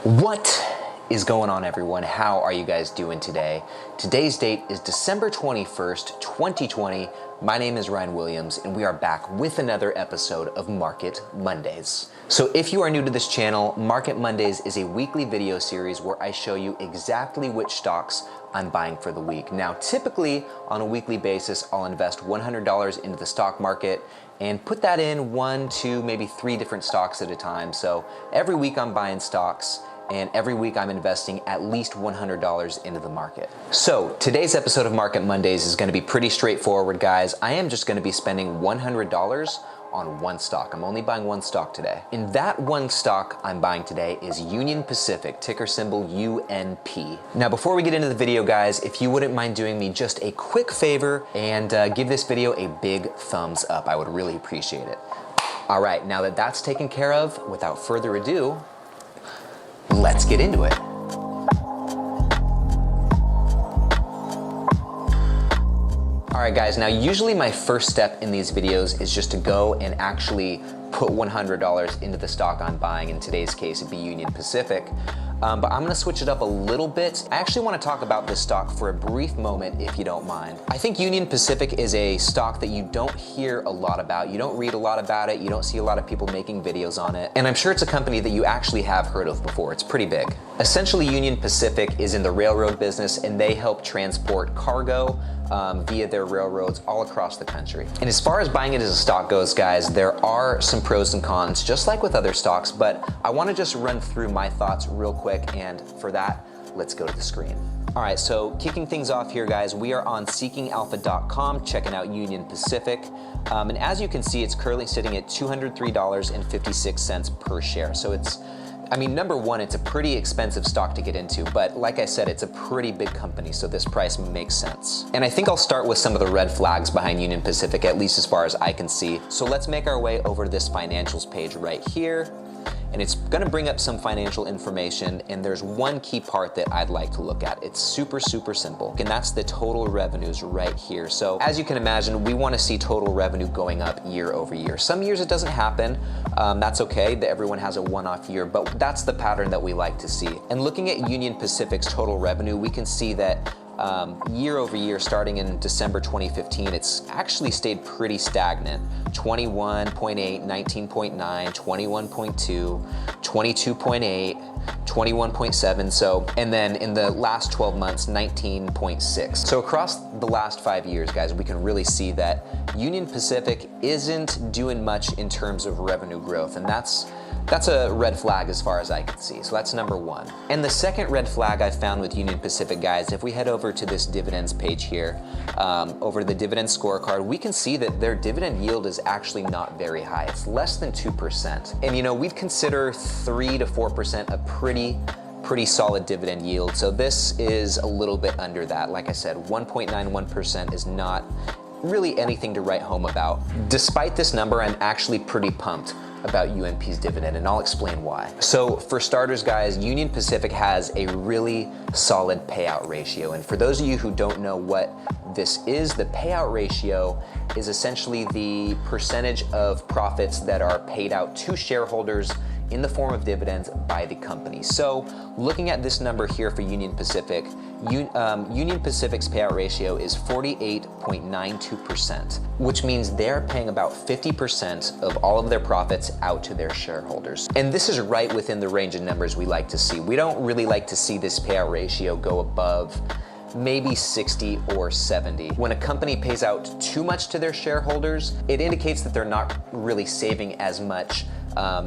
What is going on, everyone? How are you guys doing today? Today's date is December 21st, 2020. My name is Ryan Williams, and we are back with another episode of Market Mondays. So if you are new to this channel, Market Mondays is a weekly video series where I show you exactly which stocks I'm buying for the week. Now, typically on a weekly basis, I'll invest $100 into the stock market and put that in 1, 2, maybe 3 different stocks at a time. So every week I'm buying stocks, and every week I'm investing at least $100 into the market. So today's episode of Market Mondays is gonna be pretty straightforward, guys. I am just gonna be spending $100 on one stock. I'm only buying one stock today. And that one stock I'm buying today is Union Pacific, ticker symbol UNP. Now, before we get into the video, guys, if you wouldn't mind doing me just a quick favor and give this video a big thumbs up, I would really appreciate it. All right, now that that's taken care of, without further ado, let's get into it. All right, guys, now usually my first step in these videos is just to go and actually put $100 into the stock I'm buying. In today's case, it'd be Union Pacific. But I'm gonna switch it up a little bit. I actually wanna talk about this stock for a brief moment, if you don't mind. I think Union Pacific is a stock that you don't hear a lot about. You don't read a lot about it. You don't see a lot of people making videos on it. And I'm sure it's a company that you actually have heard of before. It's pretty big. Essentially, Union Pacific is in the railroad business, and they help transport cargo via their railroads all across the country. And as far as buying it as a stock goes, guys, there are some pros and cons, just like with other stocks, but I wanna just run through my thoughts real quick, and for that, let's go to the screen. All right, so kicking things off here, guys, we are on seekingalpha.com, checking out Union Pacific. And as you can see, it's currently sitting at $203.56 per share. So it's, I mean, number one, it's a pretty expensive stock to get into, but like I said, it's a pretty big company, so this price makes sense. And I think I'll start with some of the red flags behind Union Pacific, at least as far as I can see. So let's make our way over to this financials page right here. And it's gonna bring up some financial information, and there's one key part that I'd like to look at. It's super, super simple, and that's the total revenues right here. So as you can imagine, we wanna see total revenue going up year over year. Some years it doesn't happen, that's okay, that everyone has a one-off year, but that's the pattern that we like to see. And looking at Union Pacific's total revenue, we can see that year over year, starting in December 2015, it's actually stayed pretty stagnant. 21.8, 19.9, 21.2, 22.8, 21.7, so, and then in the last 12 months, 19.6. So across the last 5 years, guys, we can really see that Union Pacific isn't doing much in terms of revenue growth, and that's a red flag as far as I can see. So that's number one. And the second red flag I found with Union Pacific, guys, if we head over to this dividends page here, over the dividend scorecard, we can see that their dividend yield is actually not very high. It's less than 2%. And you know, we'd consider 3 to 4% a pretty solid dividend yield. So this is a little bit under that. Like I said, 1.91% is not really anything to write home about. Despite this number, I'm actually pretty pumped about UNP's dividend, and I'll explain why. So for starters, guys, Union Pacific has a really solid payout ratio. And for those of you who don't know what this is, the payout ratio is essentially the percentage of profits that are paid out to shareholders in the form of dividends by the company. So looking at this number here for Union Pacific, Union Pacific's payout ratio is 48.92%, which means they're paying about 50% of all of their profits out to their shareholders. And this is right within the range of numbers we like to see. We don't really like to see this payout ratio go above maybe 60 or 70. When a company pays out too much to their shareholders, it indicates that they're not really saving as much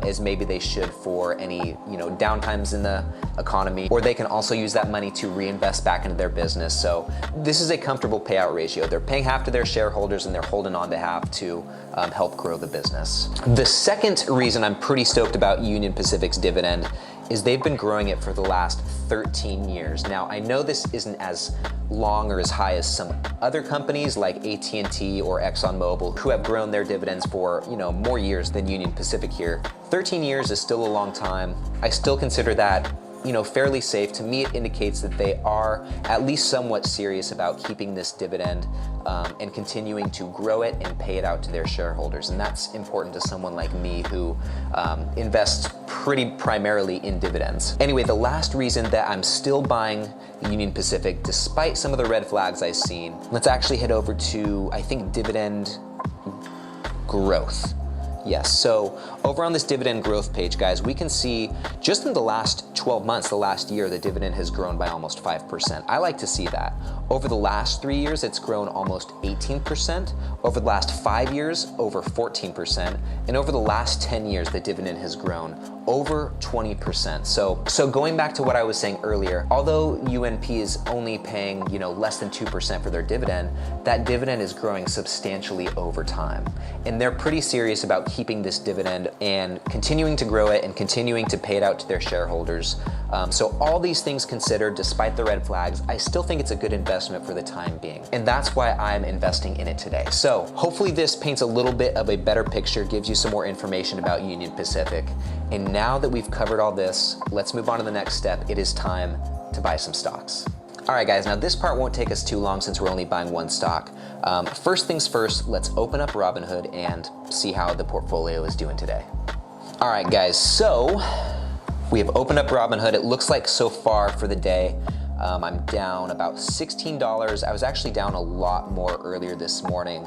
as maybe they should for any, you know, downtimes in the economy, or they can also use that money to reinvest back into their business. So this is a comfortable payout ratio. They're paying half to their shareholders, and they're holding on to half to help grow the business. The second reason I'm pretty stoked about Union Pacific's dividend is they've been growing it for the last 13 years. Now, I know this isn't as long or as high as some other companies like AT&T or ExxonMobil, who have grown their dividends for, you know, more years than Union Pacific here. 13 years is still a long time. I still consider that fairly safe. To me, it indicates that they are at least somewhat serious about keeping this dividend and continuing to grow it and pay it out to their shareholders. And that's important to someone like me who invests pretty primarily in dividends. Anyway, the last reason that I'm still buying Union Pacific, despite some of the red flags I've seen, let's actually head over to, I think, dividend growth. Yes, so over on this dividend growth page, guys, we can see just in the last 12 months, the last year, the dividend has grown by almost 5%. I like to see that. Over the last 3 years, it's grown almost 18%. Over the last 5 years, over 14%. And over the last 10 years, the dividend has grown over 20%. So going back to what I was saying earlier, although UNP is only paying, less than 2% for their dividend, that dividend is growing substantially over time. And they're pretty serious about keeping this dividend and continuing to grow it and continuing to pay it out to their shareholders. So all these things considered, despite the red flags, I still think it's a good investment for the time being. And that's why I'm investing in it today. So hopefully this paints a little bit of a better picture, gives you some more information about Union Pacific. And now that we've covered all this, let's move on to the next step. It is time to buy some stocks. All right, guys, now this part won't take us too long since we're only buying one stock. First things first, let's open up Robinhood and see how the portfolio is doing today. All right, guys, so we have opened up Robinhood. It looks like so far for the day, I'm down about $16. I was actually down a lot more earlier this morning,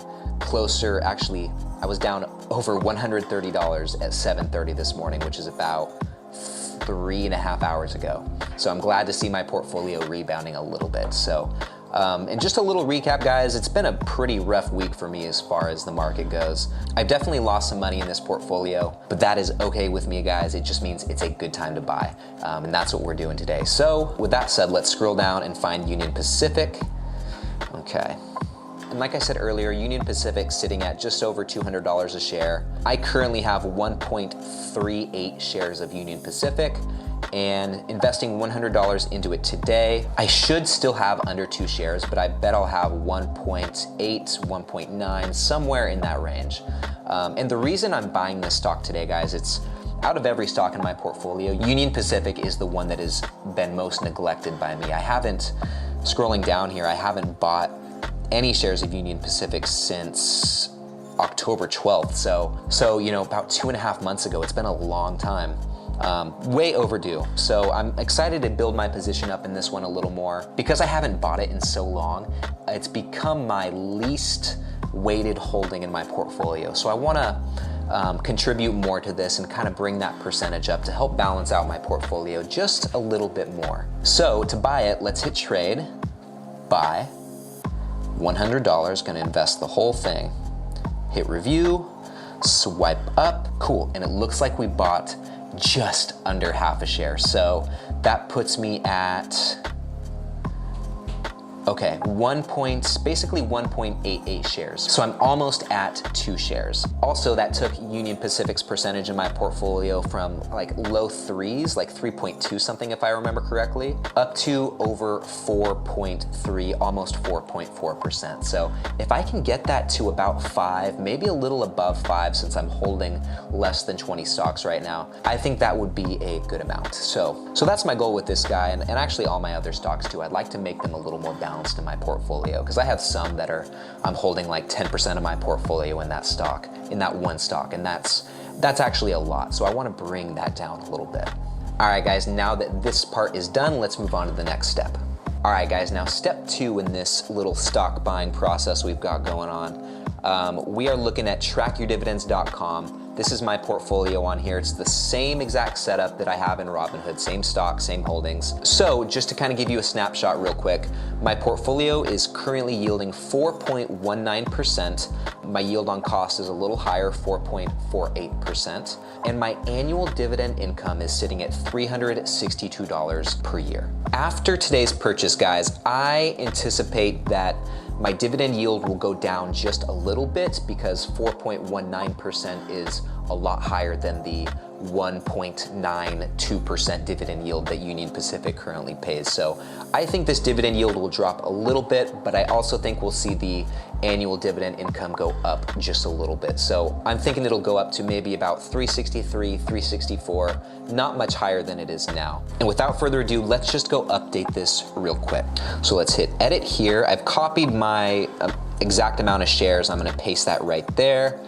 actually, I was down over $130 at 7:30 this morning, which is about 3.5 hours ago. So I'm glad to see my portfolio rebounding a little bit. So, and just a little recap, guys, it's been a pretty rough week for me as far as the market goes. I've definitely lost some money in this portfolio, but that is okay with me, guys. It just means it's a good time to buy. And that's what we're doing today. So with that said, let's scroll down and find Union Pacific. Okay. And like I said earlier, Union Pacific sitting at just over $200 a share. I currently have 1.38 shares of Union Pacific and investing $100 into it today. I should still have under 2 shares, but I bet I'll have 1.8, 1.9, somewhere in that range. And the reason I'm buying this stock today, guys, it's out of every stock in my portfolio, Union Pacific is the one that has been most neglected by me. Scrolling down here, I haven't bought any shares of Union Pacific since October 12th. So about 2.5 months ago. It's been a long time. Way overdue. So I'm excited to build my position up in this one a little more. Because I haven't bought it in so long, it's become my least weighted holding in my portfolio. So I want to contribute more to this and kind of bring that percentage up to help balance out my portfolio just a little bit more. So to buy it, let's hit trade, buy, $100, gonna invest the whole thing. Hit review, swipe up, cool. And it looks like we bought just under half a share. So that puts me at, okay, basically 1.88 shares. So I'm almost at 2 shares. Also, that took Union Pacific's percentage in my portfolio from like low 3s, like 3.2 something if I remember correctly, up to over 4.3, almost 4.4%. So if I can get that to about 5, maybe a little above 5 since I'm holding less than 20 stocks right now, I think that would be a good amount. So that's my goal with this guy and actually all my other stocks too. I'd like to make them a little more balanced in my portfolio because I have some that I'm holding like 10% of my portfolio in that stock, in that one stock, and that's actually a lot. So I want to bring that down a little bit. All right, guys, now that this part is done, let's move on to the next step. All right, guys, now step 2 in this little stock buying process we've got going on. We are looking at trackyourdividends.com. This is my portfolio on here. It's the same exact setup that I have in Robinhood, same stock, same holdings. So just to kind of give you a snapshot real quick, my portfolio is currently yielding 4.19%. My yield on cost is a little higher, 4.48%. And my annual dividend income is sitting at $362 per year. After today's purchase, guys, I anticipate that my dividend yield will go down just a little bit because 4.19% is a lot higher than the 1.92% dividend yield that Union Pacific currently pays. So I think this dividend yield will drop a little bit, but I also think we'll see the annual dividend income go up just a little bit. So I'm thinking it'll go up to maybe about 363, 364, not much higher than it is now. And without further ado, let's just go update this real quick. So let's hit edit here. I've copied my exact amount of shares. I'm gonna paste that right there.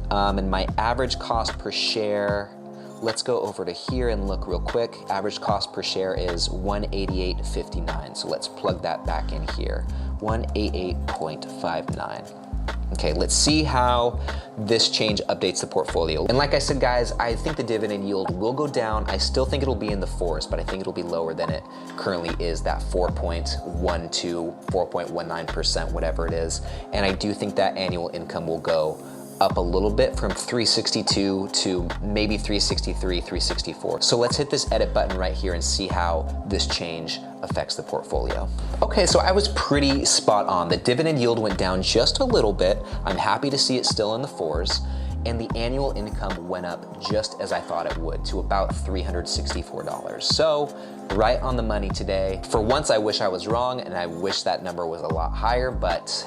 And my average cost per share, let's go over to here and look real quick. Average cost per share is 188.59. So let's plug that back in here, 188.59. Okay, let's see how this change updates the portfolio. And like I said, guys, I think the dividend yield will go down. I still think it'll be in the 4s, but I think it'll be lower than it currently is, that 4.12, 4.19%, whatever it is. And I do think that annual income will go up a little bit from 362 to maybe 363, 364. So let's hit this edit button right here and see how this change affects the portfolio. Okay, so I was pretty spot on. The dividend yield went down just a little bit. I'm happy to see it still in the 4s. And the annual income went up just as I thought it would, to about $364. So right on the money today. For once, I wish I was wrong, and I wish that number was a lot higher, but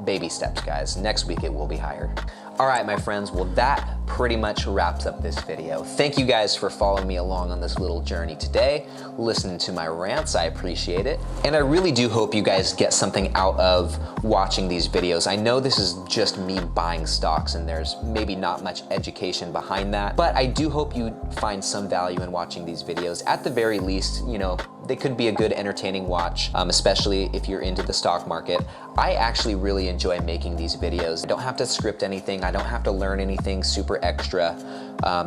baby steps, guys. Next week it will be higher. All right, my friends, well, that pretty much wraps up this video. Thank you guys for following me along on this little journey today, listening to my rants. I appreciate it. And I really do hope you guys get something out of watching these videos. I know this is just me buying stocks and there's maybe not much education behind that, but I do hope you find some value in watching these videos. At the very least, you know, they could be a good entertaining watch, especially if you're into the stock market. I actually really enjoy making these videos. I don't have to script anything. I don't have to learn anything super extra.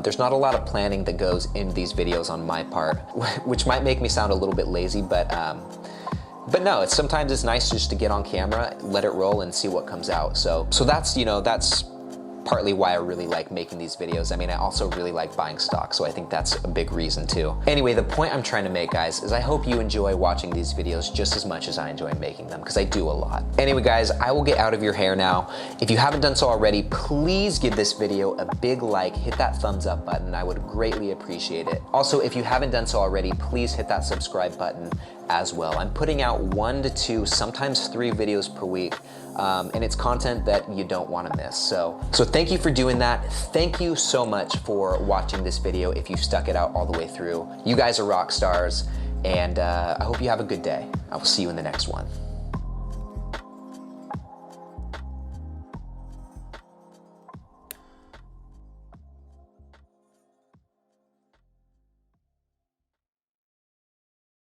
There's not a lot of planning that goes into these videos on my part, which might make me sound a little bit lazy, but no, sometimes it's nice just to get on camera, let it roll and see what comes out. So that's, you know, that's partly why I really like making these videos. I mean, I also really like buying stocks, so I think that's a big reason too. Anyway, the point I'm trying to make, guys, is I hope you enjoy watching these videos just as much as I enjoy making them, because I do a lot. Anyway, guys, I will get out of your hair now. If you haven't done so already, please give this video a big like, hit that thumbs up button. I would greatly appreciate it. Also, if you haven't done so already, please hit that subscribe button as well. I'm putting out 1 to 2, sometimes 3 videos per week. And it's content that you don't want to miss. So thank you for doing that. Thank you so much for watching this video if you've stuck it out all the way through. You guys are rock stars, and I hope you have a good day. I will see you in the next one.